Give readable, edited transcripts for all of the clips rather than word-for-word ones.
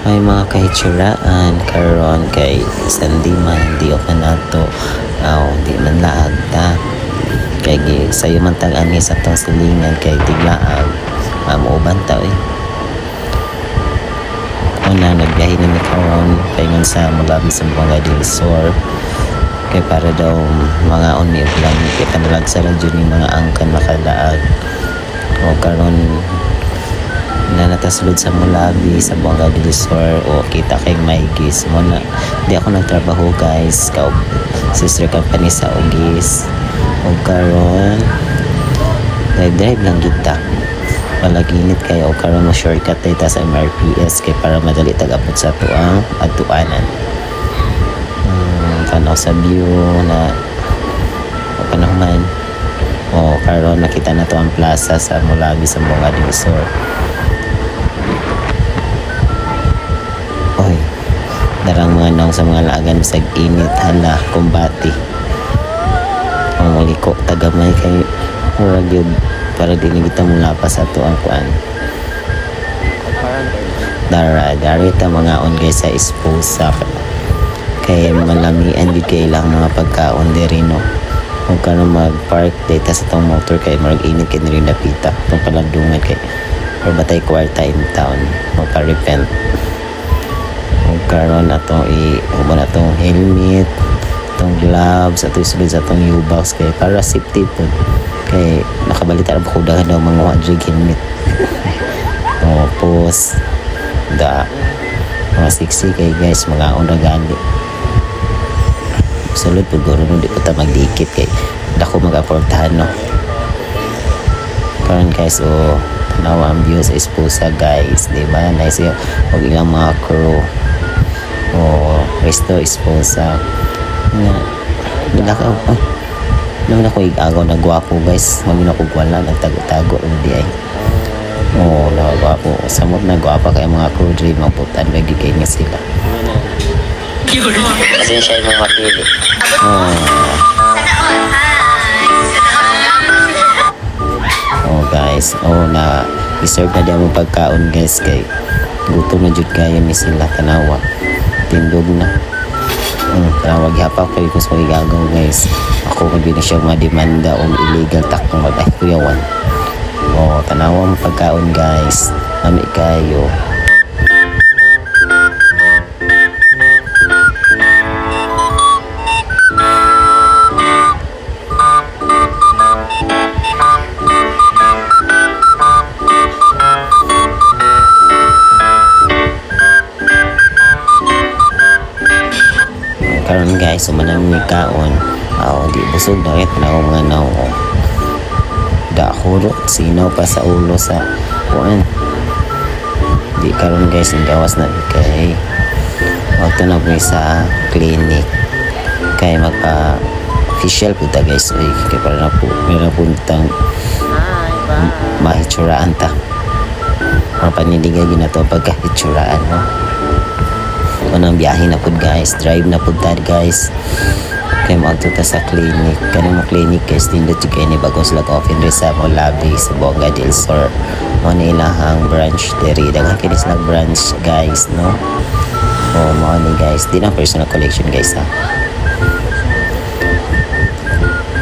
May mga kahitsuraan karon kay sandi man di o kanato di man laag ta kay sayo man tag ani sa tong silingan kay tiglaag mauban ta una nagbiyahe na karon kay ngon sa Mulabi sa Buanga del Sur kay para daw mga uni lang kay kanalag sa radyo ni mga angkan makalaag o karon na natasulod sa Mulabi sa Buanga del Sur o kita kay Maygis mo na di ako nagtrabaho guys sister company sa Ugis o karon drive lang kita palaginit kayo o karon mo shortcut tayo sa MRPS kay para madali tagapot sa tuang atuanan tanaw sa view na panahuman o karon nakita na to ang plaza sa Mulabi sa Buanga del Sur. Oy, darang mga naong sa mga laagan sa init hala kumbati ang maliko tagamay kay murag yun para din kita mula pa sa to ang kuan dari ta mga on guys sa esposa kay malamian di kay lang mga pagkaon diri no kung karon mag-park data sa tong motor kay marag init kay rin napita tong palandungan kay or batay kwarta in town magpa-repent kung karon atong i-uban atong helmet atong gloves ato isulod sa atong U-box kay para safety po kay nakabalita ra ko daw mga wadrig helmet post mga 60 kay guys mga unragali sulod po guro no di ko ta magdikit kay dako mag-aportahan no karon guys tanaw ang view sa esposa guys di ba nice yung ilang mga crew resto esposa nga nilakaw nung ako igagaw na gwapo guys maging ako wala nagtago-tago di ay nagwapo samot na gwapa kaya mga crew dream mabutan lagi kay nga sila kasi siya yung mapili guys na reserve na diyan mo pagkaon guys kay gutom na jud kayo ni sila tanawa tindog na tanawa gihapak kay kus ko igagaw guys ako kung na siya mademanda o illegal takong magay kuyawan tanawa mo pagkaon guys kami kayo karon guys sumanang ni kaon di busog na mga naw dahurot sinaw pa sa ulo sa kuan di karon guys ang gawas na kay magtanong ni sa clinic kay magpa official po ta guys kay para na po meron puntang mahitsuraan ta ang panindigan na to pagkahitsuraan no kanang biyahe na po guys drive na po ta guys kaya magtuta sa clinic kanang mo clinic guys tindot yung kayo ni bagong slag open rin sa Mulabi sa Buanga del Sur mo na ilahang branch diri daghang kini slag branch guys no mo ni guys di na personal collection guys ha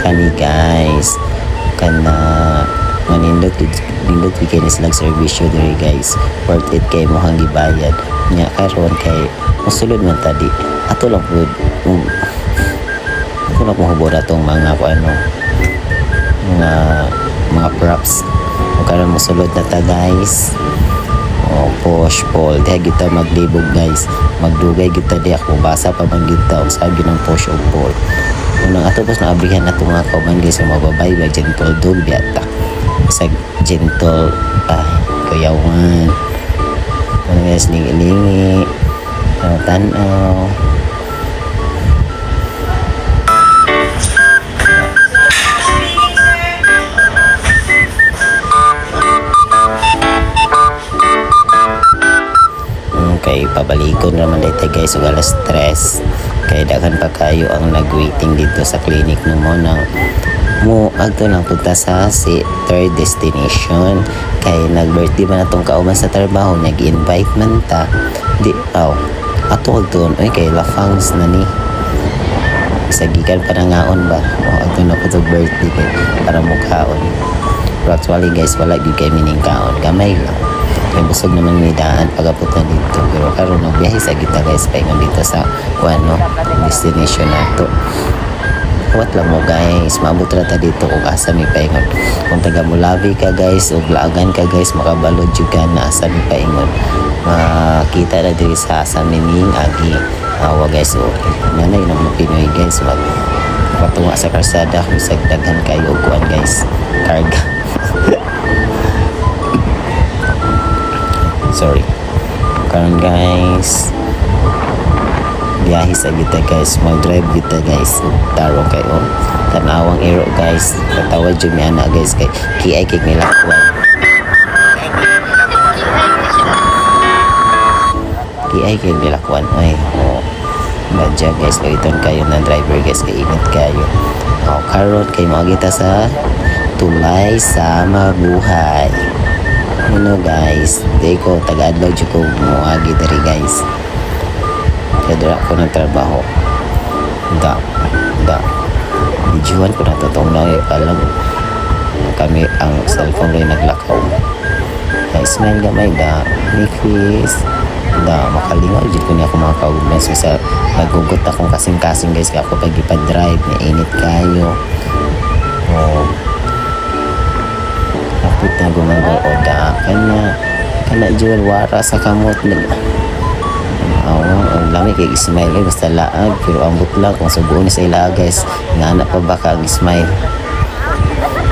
kani guys kana manindot kayo ni slag servisyo diri guys worth it kay mo hang gibayad nya karon kay musulod man tadi ato lang po ito na puhubod atong mga mga props o karon musulod na ta guys push pull diha kita maglibog guys magdugay kita diha kung basa pa man kita o sabi ng push o pull unang ato pas naabrihan na itong mga kauman guys mababay ba gentle dog biyata sa gentle kuyawan guys lingi-lingi tanaw kay pabalikon naman dito guys ug alas 3 kay daghan pa kayo ang nagwaiting dito sa clinic no mo nang mo agto lang punta sa third destination kay nag-birthday man atong kauban sa trabaho, nag-invite man ta. Di, ato kag tuon, oy kay lafangs na ni. Sagikan pa na ngaon ba? Ato na po to birthday kay para mukhaon. Pero actually guys, wala gyud kay mining kaon, gamay lang. May busog naman may daan pagapot na dito. Pero karon nagbiyahe sa kita guys, paingon dito sa kuano destination nato. Kawat lang mo guys, maabot na ta dito kung asa may paingon. Kung taga Mulabi ka guys o Blagan ka guys, makabalod jud ka na asa may paingon. Makita na diri sa asa mining agi awa guys. O nanay na mga Pinoy guys, patunga sa karsada kung sa daghan kayo og kuan guys, karga. Sorry. Karon guys, biyahe sa kita guys, mag-drive kita guys, tarong kayo tanawang ero guys, katawad dyan may anak guys kay kiay kik nila kuwan, kiay kik nila kuwan ay badya guys, loiton kayo na driver guys, kay ingat kayo. Karon kay makita sa tulay sa mabuhay. Ano guys, di ko taga-adlaw dyan ko muagi dari guys, kaya ko ng trabaho. Videoan ko na totoong na alam kami ang cellphone rin naglakaw. Smile gamay da Nikis da makalingaw dyan ko niya ako mga kauban. So sa nagugot akong kasing-kasing guys, kaya ako pag ipa-drive na init kayo. Kapit na gumagaw o da kana dyan wara sa kamot nila. Ang lami kay Ismail basta laag, pero ambot lang kung subuon sa ila guys, nga anak pa baka ang Ismail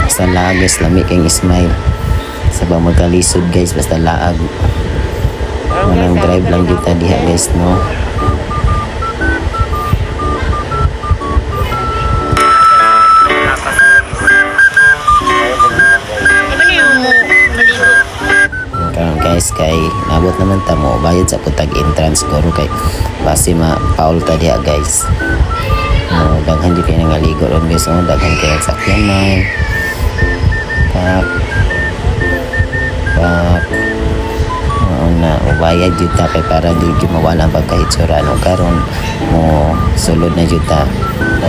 basta laag guys, lami kay Ismail sa ba magkalisod guys, basta laag manang drive lang kita diha guys no. Guys kay nabot naman ta mo bayad sa putag entrance goro kay base ma-paul ta diha guys. Daghan di kay nangaligo ron guys, daghan kay sakyan man na bayad jud ta kay para di jud mawala ang pagkahitsura no. Karon mo sulod na jud ta,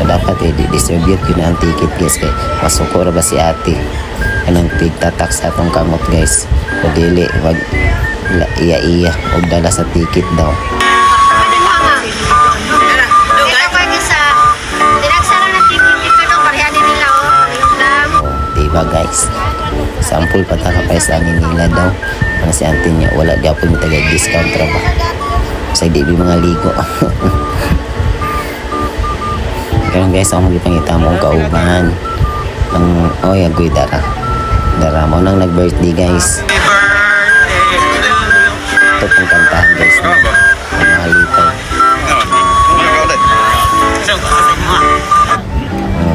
dapat i-distribute yun ang ticket guys, kay masukura ba si ate anang tigtatak sa atong kamot guys, o dili wag iya og dala sa ticket daw. Diba guys, sample pa ta kapay sa nila daw ang si auntie niya, wala di ako yung taga-discount ra ba sa di mga ligo. Karon guys, ako magipangita mo kauban ang agoy dara mo nang nag-birthday guys. Ito pang kantahan guys na mahalitan.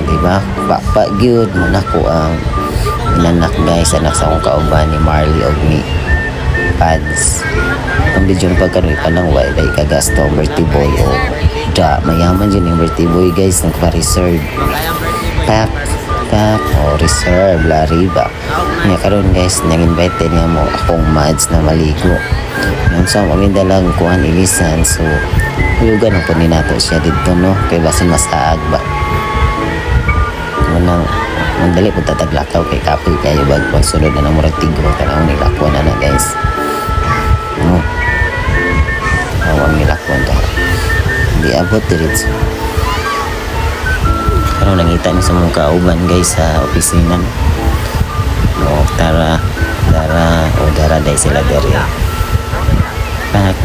Diba? Pakpa gyud man ako ang inanak guys, anak sa akong kauban ni Marley og ni Pads. Ang video na pagkanoy pa lang wala kagasto ang birthday boy o mayaman dyan yung birthday boy guys, nagpa-reserve pack o reserve lariba nga karon guys, nag-invite niya mo akong mads na maligo nang sa maminda lang kuhan ilisan. So huyugan ang punin nato siya dito no, kay basin masaag ba manang mandali po tataglakaw kay kapoy kayo bag pagsunod na ng murag tigro tanaw nilakwan na guys no. Awang nilakwan ka di abot diretso. Pero nangita ni sa mga kauban guys sa opisina o dara day sila dari pak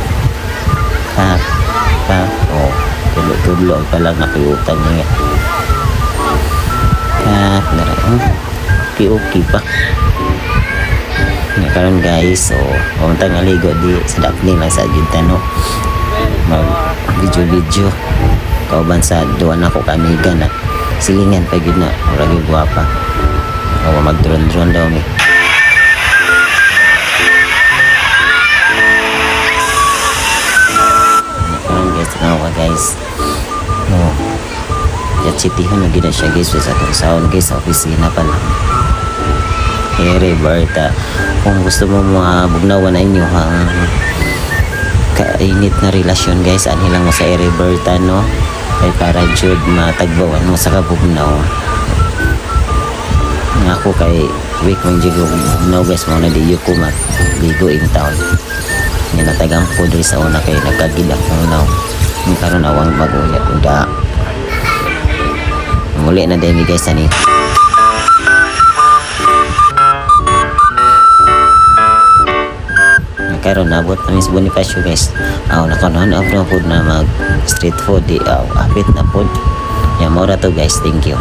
tulo pa lang nakiutang niya dara okay pa nga karon guys. So untang aligo di sa Daphne lang sa Gintano mag video kauban sa duwan ako kamiga na silingan pa gid na ora gyud guwapa o mag-drone daw mi. Guys no yat city na gina siya guys sa atong sound guys sa opisina pa lang kay Roberta. Kung gusto mo mabugnawan na inyo ang kainit na relasyon guys, anilang mo sa Roberta no, kay para jud matagbawan mo sa kabugnaw. Nga ako kay week man jud bugnaw guys, mo na diyo ko ligo in town. Nga natagang po diri sa una kay nagkagid akong naw. Yung karon awang mag-uyat uda. Muli na din guys ani. Karon nabot namin sa Bonifacio guys. Aw nakanon na food na mag street food di apit na food. Ya mora to guys. Thank you.